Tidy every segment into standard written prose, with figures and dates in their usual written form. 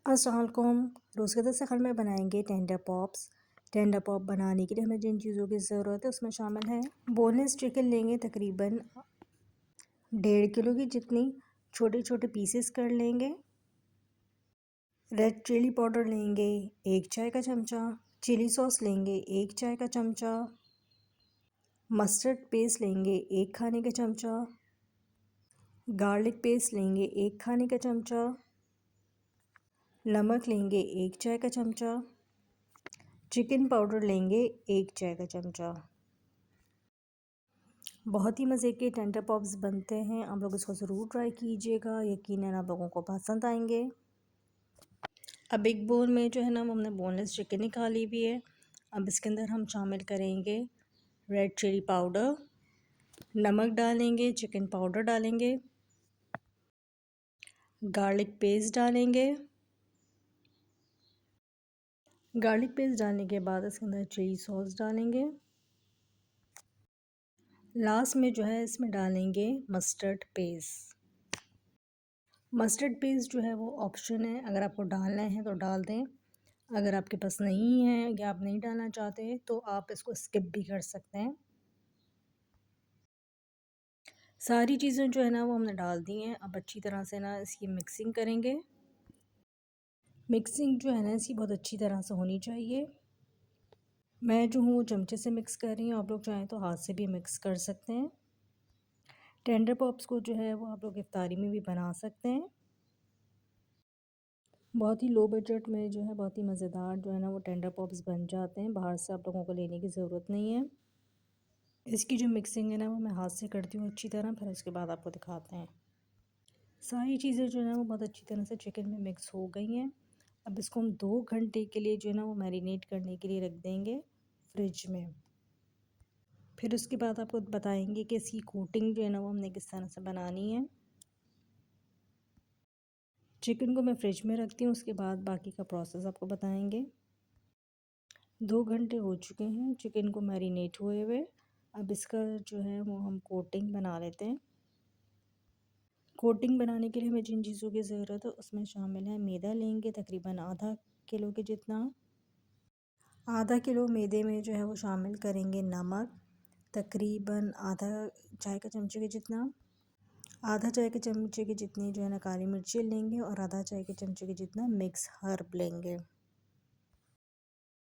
अस्सलाम वालेकुम। रोज़ के दस्तरखान में बनाएंगे टेंडर पॉप्स। टेंडर पॉप बनाने के लिए हमें जिन चीज़ों की ज़रूरत है उसमें शामिल है बोनलेस चिकन लेंगे तकरीबन 1.5 किलो की जितनी, छोटे छोटे पीसेस कर लेंगे। रेड चिली पाउडर लेंगे 1 चाय का चमचा। चिली सॉस लेंगे 1 चाय का चमचा। मस्टर्ड पेस्ट लेंगे 1 खाने का चमचा। गार्लिक पेस्ट लेंगे 1 खाने का चमचा। नमक लेंगे 1 चाय का चमचा। चिकन पाउडर लेंगे 1 चाय का चमचा। बहुत ही मज़े के टेंडर पॉप्स बनते हैं, आप लोग इसको ज़रूर ट्राई कीजिएगा, यकीनन आप लोगों को पसंद आएंगे। अब एक बोल में जो है ना वो हमने बोनलेस चिकन निकाली हुई है। अब इसके अंदर हम शामिल करेंगे रेड चिली पाउडर, नमक डालेंगे, चिकन पाउडर डालेंगे, गार्लिक पेस्ट डालेंगे। गार्लिक पेस्ट डालने के बाद इसके अंदर चिली सॉस डालेंगे। लास्ट में जो है इसमें डालेंगे मस्टर्ड पेस्ट। मस्टर्ड पेस्ट जो है वो ऑप्शन है, अगर आपको डालना है तो डाल दें, अगर आपके पास नहीं है या आप नहीं डालना चाहते तो आप इसको स्किप भी कर सकते हैं। सारी चीज़ें जो है ना वो हमने डाल दी हैं। अब अच्छी तरह से ना इसकी मिक्सिंग करेंगे। मिक्सिंग जो है ना इसकी बहुत अच्छी तरह से होनी चाहिए। मैं जो हूँ चमचे से मिक्स कर रही हूँ, आप लोग चाहें तो हाथ से भी मिक्स कर सकते हैं। टेंडर पॉप्स को जो है वो आप लोग इफ्तारी में भी बना सकते हैं। बहुत ही लो बजट में जो है बहुत ही मज़ेदार जो है ना वो टेंडर पॉप्स बन जाते हैं, बाहर से आप लोगों को लेने की ज़रूरत नहीं है। इसकी जो मिक्सिंग है ना वो मैं हाथ से करती हूँ अच्छी तरह, फिर उसके बाद आपको दिखाते हैं। सारी चीज़ें जो है ना वो बहुत अच्छी तरह से चिकन में मिक्स हो गई हैं। अब इसको हम 2 घंटे के लिए जो है ना वो मैरिनेट करने के लिए रख देंगे फ्रिज में। फिर उसके बाद आपको बताएंगे कि इसकी कोटिंग जो है ना वो हमने किस तरह से बनानी है। चिकन को मैं फ्रिज में रखती हूँ, उसके बाद बाकी का प्रोसेस आपको बताएंगे। 2 घंटे हो चुके हैं चिकन को मैरिनेट हुए हुए। अब इसका जो है वो हम कोटिंग बना लेते हैं। कोटिंग बनाने के लिए हमें जिन चीज़ों की ज़रूरत है उसमें शामिल है मैदा लेंगे तकरीबन आधा किलो के जितना। आधा किलो मैदे में जो है वो शामिल करेंगे नमक तकरीबन आधा चाय का चमचे के जितना। आधा चाय के चमचे के जितनी जो है ना काली मिर्ची लेंगे और आधा चाय के चमचे के जितना मिक्स हर्ब लेंगे।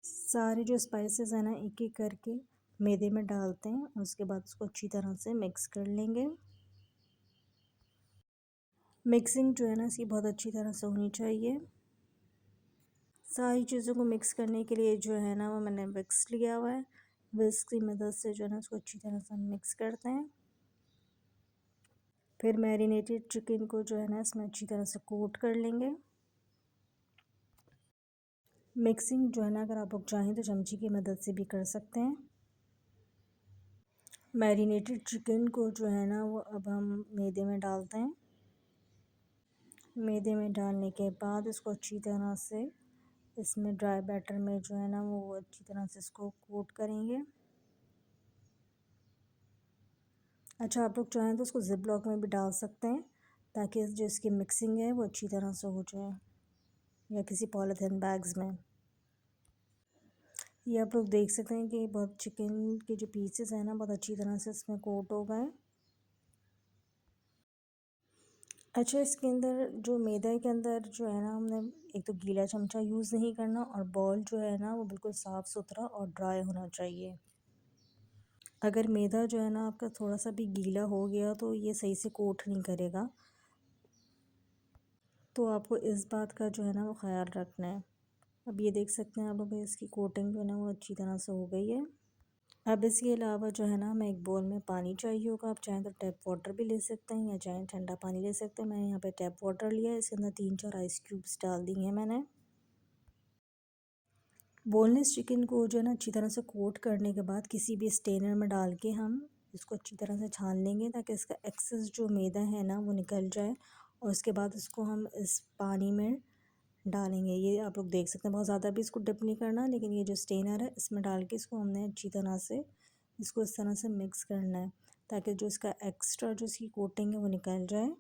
सारे जो स्पाइसेस हैं ना एक एक करके मैदे में डालते हैं और उसके बाद उसको अच्छी तरह से मिक्स कर लेंगे। मिक्सिंग जो है ना इसकी बहुत अच्छी तरह से होनी चाहिए। सारी चीज़ों को मिक्स करने के लिए जो है ना वो मैंने विक्स लिया हुआ है। विक्स की मदद से जो है ना उसको अच्छी तरह से मिक्स करते हैं। फिर मैरिनेटेड चिकन को जो है ना इसमें अच्छी तरह से कोट कर लेंगे। मिक्सिंग जो है ना अगर आप लोग चाहें तो चमची की मदद से भी कर सकते हैं। मैरिनेटेड चिकन को जो है ना वो अब हम मैदे में डालते हैं। मैदे में डालने के बाद इसको अच्छी तरह से इसमें ड्राई बैटर में जो है ना वो अच्छी तरह से इसको कोट करेंगे। अच्छा, आप लोग चाहें तो उसको ज़िप लॉक में भी डाल सकते हैं ताकि जो इसकी मिक्सिंग है वो अच्छी तरह से हो जाए, या किसी पॉलीथीन बैग्स में। ये आप लोग देख सकते हैं कि बहुत चिकन के जो पीसेस हैं ना बहुत अच्छी तरह से इसमें कोट हो गए। अच्छा, इसके अंदर जो मैदे के अंदर जो है ना हमने एक तो गीला चमचा यूज़ नहीं करना और बॉल जो है ना वो बिल्कुल साफ़ सुथरा और ड्राई होना चाहिए। अगर मैदा जो है ना आपका थोड़ा सा भी गीला हो गया तो ये सही से कोट नहीं करेगा, तो आपको इस बात का जो है ना वो ख़याल रखना है। अब ये देख सकते हैं आप लोग इसकी कोटिंग जो है ना वो अच्छी तरह से हो गई है। अब इसके अलावा जो है ना हमें एक बोल में पानी चाहिए होगा। आप चाहें तो टैप वाटर भी ले सकते हैं या चाहें ठंडा पानी ले सकते हैं। मैंने यहाँ पे टैप वाटर लिया है, इसके अंदर 3-4 आइस क्यूब्स डाल दी हैं मैंने। बोनलेस चिकन को जो है ना अच्छी तरह से कोट करने के बाद किसी भी स्टेनर में डाल के हम इसको अच्छी तरह से छान लेंगे ताकि इसका एक्सेस जो मैदा है ना वो निकल जाए, और उसके बाद इसको हम इस पानी में डालेंगे। ये आप लोग देख सकते हैं बहुत ज़्यादा भी इसको डिप नहीं करना, लेकिन ये जो स्टेनर है इसमें डाल के इसको हमने अच्छी तरह से इसको इस तरह से मिक्स करना है ताकि जो इसका एक्स्ट्रा जो इसकी कोटिंग है वो निकल जाए।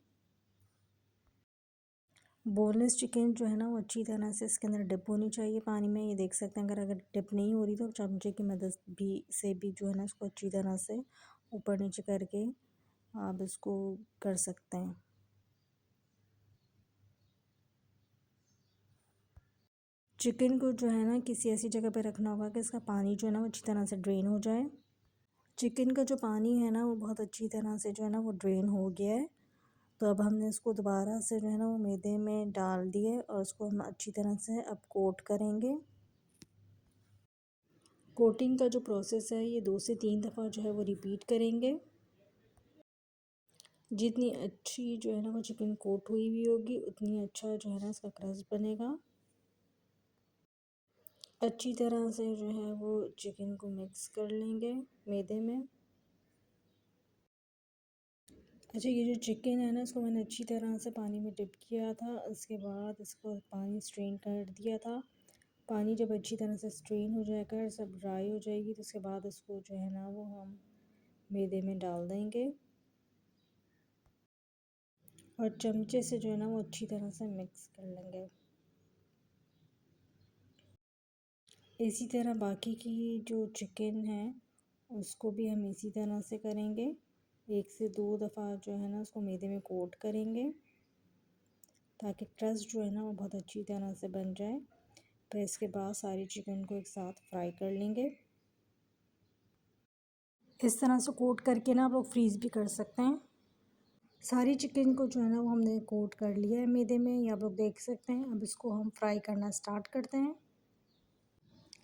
बोनलेस चिकन जो है ना वो अच्छी तरह से इसके अंदर डिप होनी चाहिए पानी में। ये देख सकते हैं, अगर डिप नहीं हो रही तो चमचे की मदद भी जो है ना इसको अच्छी तरह से ऊपर नीचे करके आप इसको कर सकते हैं। चिकन को जो है ना किसी ऐसी जगह पे रखना होगा कि इसका पानी जो है ना वो अच्छी तरह से ड्रेन हो जाए। चिकन का जो पानी है ना वो बहुत अच्छी तरह से जो है ना वो ड्रेन हो गया है। तो अब हमने इसको दोबारा से जो है ना वो मैदे में डाल दिए और उसको हम अच्छी तरह से अब कोट करेंगे। कोटिंग का जो प्रोसेस है ये 2 से 3 दफ़ा जो है वो रिपीट करेंगे। जितनी अच्छी जो है ना वो चिकन कोट हुई हुई होगी उतनी अच्छा जो है ना इसका क्रस्ट बनेगा। अच्छी तरह से जो है वो चिकन को मिक्स कर लेंगे मैदे में। अच्छा, ये जो चिकन है ना इसको मैंने अच्छी तरह से पानी में डिप किया था, उसके बाद इसको पानी स्ट्रेन कर दिया था। पानी जब अच्छी तरह से स्ट्रेन हो जाएगा, सब ड्राई हो जाएगी, तो उसके बाद इसको जो है ना वो हम मैदे में डाल देंगे और चमचे से जो है ना वो अच्छी तरह से मिक्स कर लेंगे। इसी तरह बाकी की जो चिकन है उसको भी हम इसी तरह से करेंगे। 1 से 2 दफ़ा जो है ना उसको मैदे में कोट करेंगे ताकि क्रस्ट जो है ना वो बहुत अच्छी तरह से बन जाए। फिर इसके बाद सारी चिकन को एक साथ फ्राई कर लेंगे। इस तरह से कोट करके ना आप लोग फ्रीज़ भी कर सकते हैं। सारी चिकन को जो है ना वो हमने कोट कर लिया है मैदे में, ये आप लोग देख सकते हैं। अब इसको हम फ्राई करना स्टार्ट करते हैं।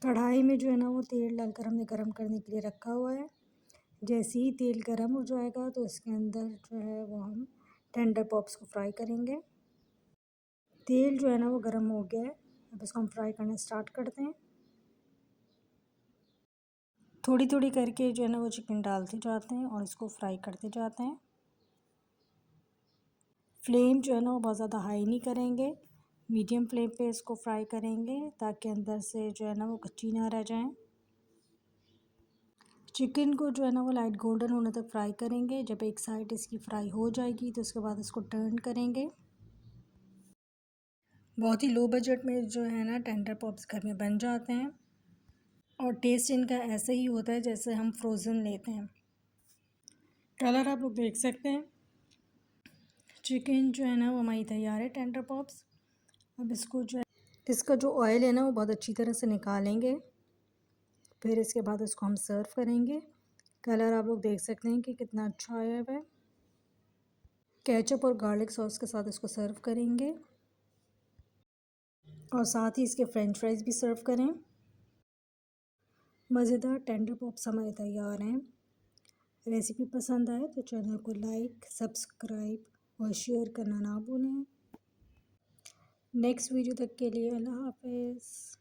कढ़ाई में जो है ना वो तेल डालकर हमने गरम करने के लिए रखा हुआ है। जैसे ही तेल गरम हो जाएगा तो इसके अंदर जो है वो हम टेंडर पॉप्स को फ्राई करेंगे। तेल जो है ना वो गरम हो गया है, अब इसको हम फ्राई करना स्टार्ट करते हैं। थोड़ी थोड़ी करके जो है ना वो चिकन डालते जाते हैं और इसको फ्राई करते जाते हैं। फ्लेम जो है ना वो बहुत ज़्यादा हाई नहीं करेंगे, मीडियम फ्लेम पे इसको फ्राई करेंगे ताकि अंदर से जो है ना वो कच्ची ना रह जाएं। चिकन को जो है ना वो लाइट गोल्डन होने तक फ्राई करेंगे। जब एक साइड इसकी फ्राई हो जाएगी तो उसके बाद इसको टर्न करेंगे। बहुत ही लो बजट में जो है ना टेंडर पॉप्स घर में बन जाते हैं और टेस्ट इनका ऐसे ही होता है जैसे हम फ्रोज़न लेते हैं। कलर आप लोग देख सकते हैं। चिकन जो है ना वो हमारी तैयार है टेंडर पॉप्स। अब इसको जो है इसका जो ऑयल है ना वो बहुत अच्छी तरह से निकालेंगे। फिर इसके बाद इसको हम सर्व करेंगे। कलर आप लोग देख सकते हैं कि कितना अच्छा आया है। केचप और गार्लिक सॉस के साथ इसको सर्व करेंगे और साथ ही इसके फ्रेंच फ्राइज़ भी सर्व करें। मज़ेदार टेंडर पॉप्स हमारे तैयार हैं। रेसिपी पसंद आए तो चैनल को लाइक, सब्सक्राइब और शेयर करना ना भूलें। नेक्स्ट वीडियो तक के लिए अल्लाह हाफ़िज़।